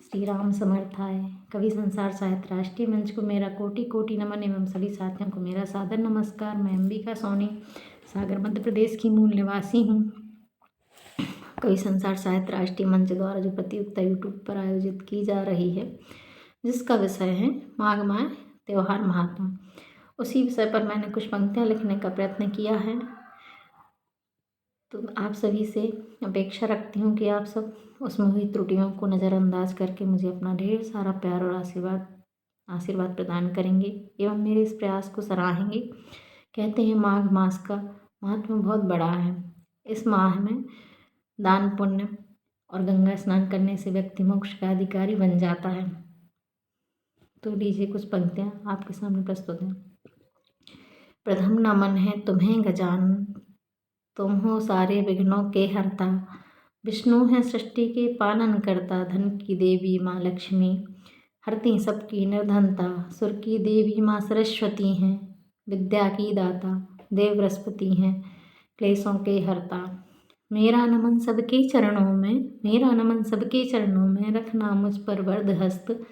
श्री राम समर्थाय। कवि संसार साहित्य राष्ट्रीय मंच को मेरा कोटि कोटि नमन एवं सभी साथियों को मेरा सादर नमस्कार। मैं अंबिका सोनी सागर मध्य प्रदेश की मूल निवासी हूँ। कवि संसार साहित्य राष्ट्रीय मंच द्वारा जो प्रतियोगिता यूट्यूब पर आयोजित की जा रही है, जिसका विषय है माघ माह त्योहार महात्मा, उसी विषय पर मैंने कुछ पंक्तियाँ लिखने का प्रयत्न किया है। तो आप सभी से अपेक्षा रखती हूँ कि आप सब उसमें हुई त्रुटियों को नज़रअंदाज करके मुझे अपना ढेर सारा प्यार और आशीर्वाद प्रदान करेंगे एवं मेरे इस प्रयास को सराहेंगे। कहते हैं माघ मास का महत्व बहुत बड़ा है। इस माह में दान पुण्य और गंगा स्नान करने से व्यक्ति मोक्ष का अधिकारी बन जाता है। तो लीजिए कुछ पंक्तियाँ आपके सामने प्रस्तुत हैं। प्रथम नमन है तुम्हें गजानन, तुम हो सारे विघ्नों के हरता। विष्णु है सृष्टि के पालन करता, धन की देवी माँ लक्ष्मी हरती सबकी निर्धनता। सुर की देवी माँ सरस्वती हैं, विद्या की दाता देव बृहस्पति हैं क्लेशों के हरता। मेरा नमन सबके चरणों में रखना मुझ पर वरद हस्त।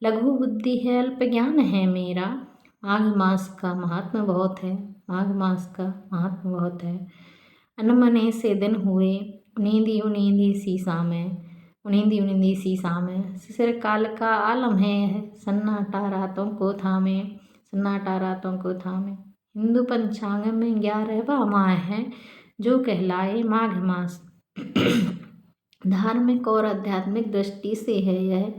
लघु बुद्धि है अल्प ज्ञान है मेरा, माघ मास का महात्म बहुत है, माघ मास का महात्म बहुत है। अनमने से दिन हुए उनींदी सीसा में शिशिर काल का आलम है, सन्नाटा रातों को थामे। हिंदू पंचांग में 11वां माह है जो कहलाए माघ मास। धार्मिक और आध्यात्मिक दृष्टि से है यह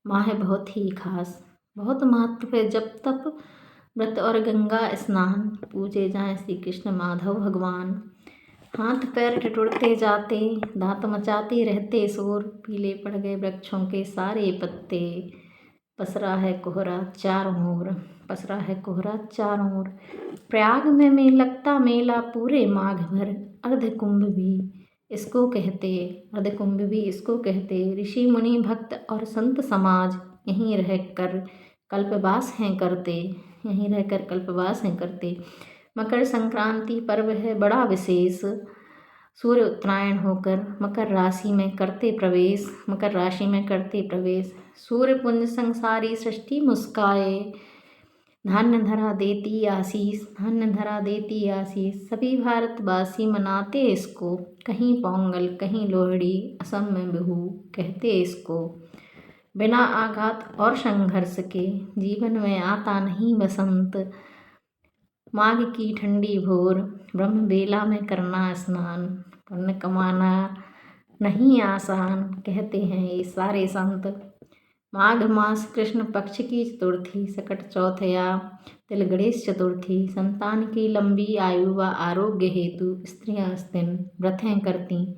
माह बहुत ही खास। बहुत महत्व है जब तप व्रत और गंगा स्नान, पूजे जाएं श्री कृष्ण माधव भगवान। हाथ पैर ठिठुरते जाते, दांत मचाते रहते शोर, पीले पड़ गए वृक्षों के सारे पत्ते। पसरा है कोहरा चारों ओर। प्रयाग में लगता मेला पूरे माघ भर। अर्धकुंभ भी इसको कहते। ऋषि मुनि भक्त और संत समाज यहीं रहकर कल्पवास हैं करते। मकर संक्रांति पर्व है बड़ा विशेष, सूर्य उत्तरायण होकर मकर राशि में करते प्रवेश। सूर्य पुंज संसारी सृष्टि मुस्काए, धान्य धरा देती आशीष। सभी भारतवासी मनाते इसको, कहीं पोंगल कहीं लोहड़ी, असम में बिहू कहते इसको। बिना आघात और संघर्ष के जीवन में आता नहीं बसंत। माघ की ठंडी भोर ब्रह्म बेला में करना स्नान, पुण्य कमाना नहीं आसान कहते हैं ये सारे संत। माघ मास कृष्ण पक्ष की चतुर्थी, सकट चौथ या तिल गणेश चतुर्थी। संतान की लंबी आयु व आरोग्य हेतु स्त्रियां इस दिन व्रतें करती।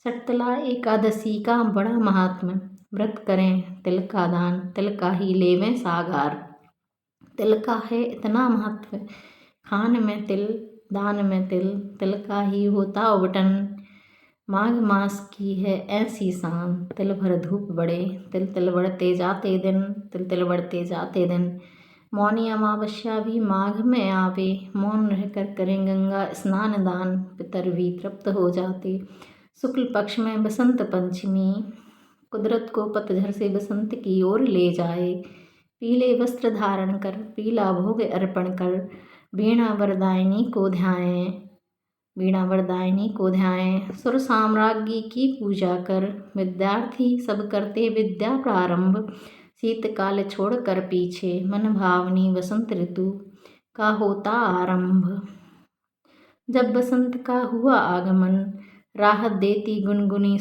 शटतला एकादशी का बड़ा महात्म्य, व्रत करें तिल का दान, तिल का ही लेवें सागार। तिल का है इतना महत्व, खान में तिल दान में तिल, तिल का ही होता उबटन। माघ मास की है ऐसी शान, तिल भर धूप बड़े, तिल बढ़ते जाते दिन। मौनी अमावस्या भी माघ में आवे, मौन रहकर करें गंगा स्नान दान, पितर भी तृप्त हो जाते। शुक्ल पक्ष में बसंत पंचमी, कुदरत को पतझड़ से बसंत की ओर ले जाए। पीले वस्त्र धारण कर, पीला भोग अर्पण कर, वीणा वरदायिनी को ध्याएं। सुर साम्राज्ञी की पूजा कर, विद्यार्थी सब करते विद्या प्रारंभ। शीतकाल छोड़कर पीछे, मन भावनी वसंत ऋतु का होता आरंभ। जब बसंत का हुआ आगमन, राहत देती गुनगुनी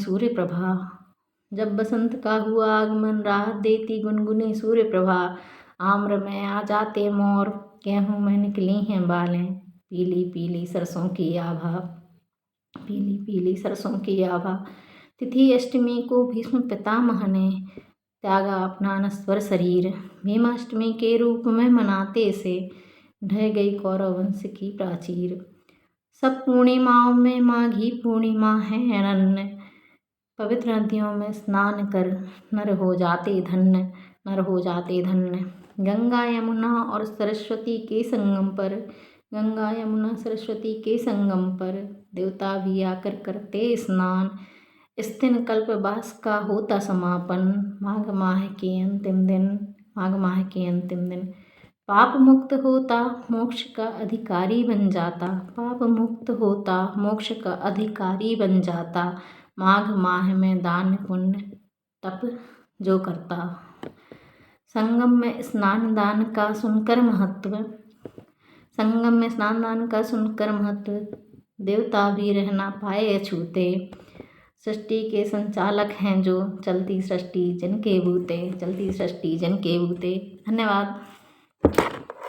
सूर्य प्रभा। आम्र में आ जाते मोर, गेहूं में निकली हैं बालें। पीली पीली सरसों की आभा। तिथि अष्टमी को भीष्म पितामह ने त्यागा अपना नश्वर शरीर। भीमाष्टमी के रूप में मनाते से ढह गई कौरव वंश की प्राचीर। सब पूर्णिमाओं में माघी पूर्णिमा है अनन्य, पवित्र नदियों में स्नान कर नर हो जाते धन्य। गंगा यमुना और सरस्वती के संगम पर देवता भी आकर करते स्नान। इस दिन कल्पवास का होता समापन, माघ माह के अंतिम दिन, माघ माह के अंतिम दिन। पाप मुक्त होता मोक्ष का अधिकारी बन जाता, पाप मुक्त होता मोक्ष का अधिकारी बन जाता। माघ माह में दान पुण्य तप जो करता। संगम में स्नान दान का सुनकर महत्व, संगम में स्नान दान का सुनकर महत्व, देवता भी रहना पाए अछूते। सृष्टि के संचालक हैं जो, चलती सृष्टि जिनके बूते, चलती सृष्टि जिनके बूते। धन्यवाद।